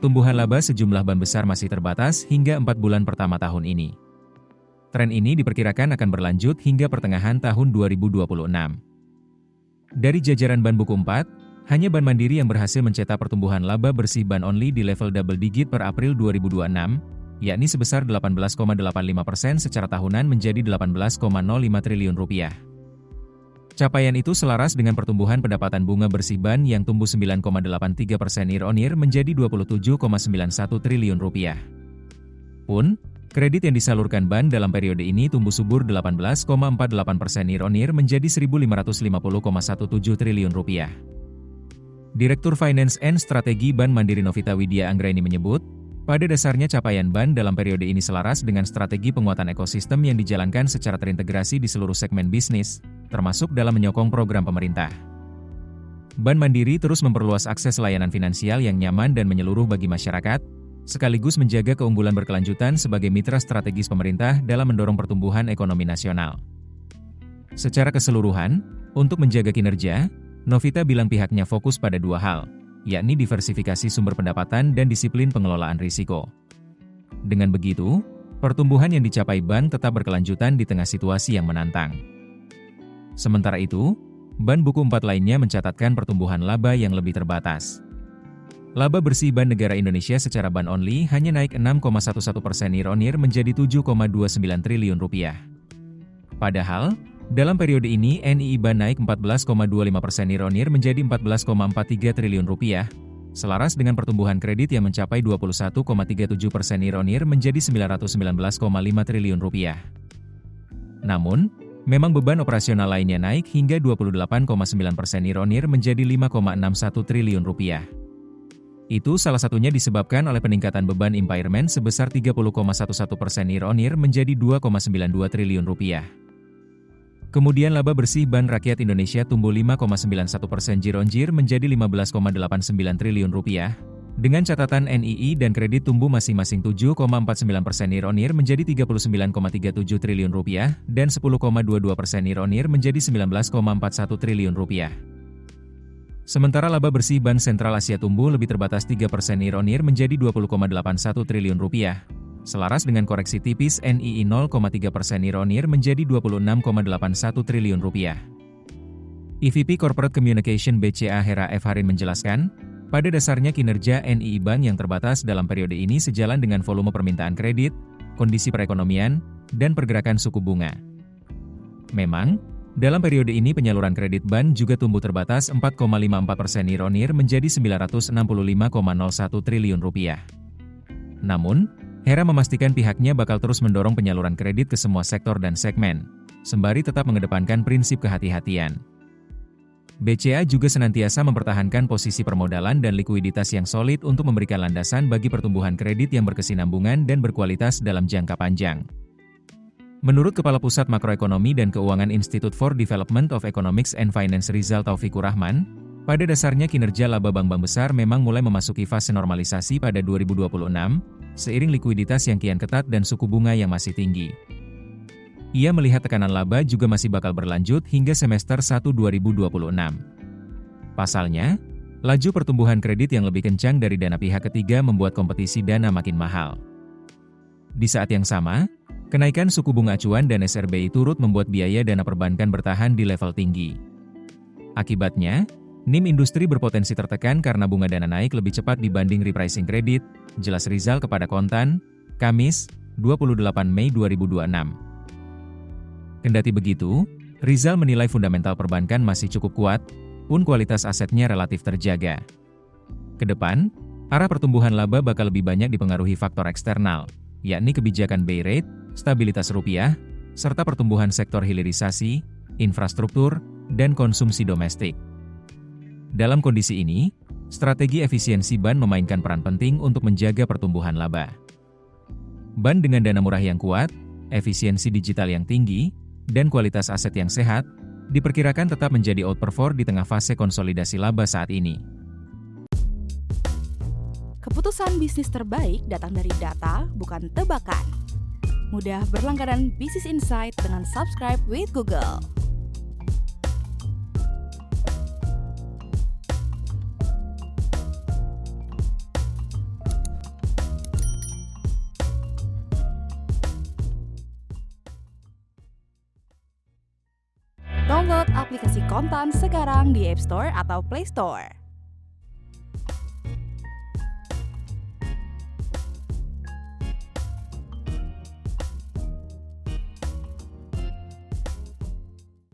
pertumbuhan laba sejumlah ban besar masih terbatas hingga 4 bulan pertama tahun ini. Tren ini diperkirakan akan berlanjut hingga pertengahan tahun 2026. Dari jajaran ban buku 4, hanya Ban Mandiri yang berhasil mencetak pertumbuhan laba bersih ban only di level double digit per April 2026, yakni sebesar 18,85% secara tahunan menjadi Rp18,05 triliun. Capaian itu selaras dengan pertumbuhan pendapatan bunga bersih ban yang tumbuh 9,83% year-on-year menjadi Rp27,91 triliun. Pun, kredit yang disalurkan ban dalam periode ini tumbuh subur 18,48% year-on-year menjadi Rp1.550,17 triliun. Direktur Finance and Strategi Ban Mandiri Novita Widya Anggraini menyebut, pada dasarnya capaian ban dalam periode ini selaras dengan strategi penguatan ekosistem yang dijalankan secara terintegrasi di seluruh segmen bisnis, termasuk dalam menyokong program pemerintah. Ban Mandiri terus memperluas akses layanan finansial yang nyaman dan menyeluruh bagi masyarakat, sekaligus menjaga keunggulan berkelanjutan sebagai mitra strategis pemerintah dalam mendorong pertumbuhan ekonomi nasional. Secara keseluruhan, untuk menjaga kinerja, Novita bilang pihaknya fokus pada dua hal, yakni diversifikasi sumber pendapatan dan disiplin pengelolaan risiko. Dengan begitu, pertumbuhan yang dicapai ban tetap berkelanjutan di tengah situasi yang menantang. Sementara itu, ban buku 4 lainnya mencatatkan pertumbuhan laba yang lebih terbatas. Laba bersih ban negara Indonesia secara ban only hanya naik 6,11% year-on-year menjadi Rp7,29 triliun. Padahal, dalam periode ini NII Ban naik 14,25% year-on-year menjadi Rp14,43 triliun, selaras dengan pertumbuhan kredit yang mencapai 21,37% year-on-year menjadi Rp919,5 triliun. Namun, memang beban operasional lainnya naik hingga 28,9% year-on-year menjadi Rp5,61 triliun. Itu salah satunya disebabkan oleh peningkatan beban impairment sebesar 30,11% year-on-year menjadi Rp2,92 triliun. Kemudian laba bersih ban rakyat Indonesia tumbuh 5,91% year-on-year menjadi Rp15,89 triliun, dengan catatan NII dan kredit tumbuh masing-masing 7,49% year-on-year menjadi Rp39,37 triliun dan 10,22% year-on-year menjadi Rp19,41 triliun. Sementara laba bersih ban Sentral Asia tumbuh lebih terbatas 3% year-on-year menjadi Rp20,81 triliun, selaras dengan koreksi tipis NII 0,3% year-on-year menjadi Rp26,81 triliun. EVP Corporate Communication BCA Hera F. Harin menjelaskan, pada dasarnya kinerja NII Bank yang terbatas dalam periode ini sejalan dengan volume permintaan kredit, kondisi perekonomian, dan pergerakan suku bunga. Memang, dalam periode ini penyaluran kredit ban juga tumbuh terbatas 4,54% year-on-year menjadi Rp965,01 triliun. Namun, Hera memastikan pihaknya bakal terus mendorong penyaluran kredit ke semua sektor dan segmen, sembari tetap mengedepankan prinsip kehati-hatian. BCA juga senantiasa mempertahankan posisi permodalan dan likuiditas yang solid untuk memberikan landasan bagi pertumbuhan kredit yang berkesinambungan dan berkualitas dalam jangka panjang. Menurut Kepala Pusat Makroekonomi dan Keuangan Institute for Development of Economics and Finance Rizal Taufikur Rahman, pada dasarnya kinerja laba bank-bank besar memang mulai memasuki fase normalisasi pada 2026, seiring likuiditas yang kian ketat dan suku bunga yang masih tinggi. Ia melihat tekanan laba juga masih bakal berlanjut hingga semester 1 2026. Pasalnya, laju pertumbuhan kredit yang lebih kencang dari dana pihak ketiga membuat kompetisi dana makin mahal. Di saat yang sama, kenaikan suku bunga acuan dan SRBI turut membuat biaya dana perbankan bertahan di level tinggi. Akibatnya, NIM industri berpotensi tertekan karena bunga dana naik lebih cepat dibanding repricing kredit, jelas Rizal kepada Kontan, Kamis, 28 Mei 2026. Kendati begitu, Rizal menilai fundamental perbankan masih cukup kuat, pun kualitas asetnya relatif terjaga. Kedepan, arah pertumbuhan laba bakal lebih banyak dipengaruhi faktor eksternal, yakni kebijakan BI rate, stabilitas rupiah, serta pertumbuhan sektor hilirisasi, infrastruktur, dan konsumsi domestik. Dalam kondisi ini, strategi efisiensi ban memainkan peran penting untuk menjaga pertumbuhan laba. Ban dengan dana murah yang kuat, efisiensi digital yang tinggi, dan kualitas aset yang sehat, diperkirakan tetap menjadi outperform di tengah fase konsolidasi laba saat ini. Keputusan bisnis terbaik datang dari data, bukan tebakan. Mudah berlangganan Business Insight dengan subscribe with Google. Download aplikasi Kontan sekarang di App Store atau Play Store.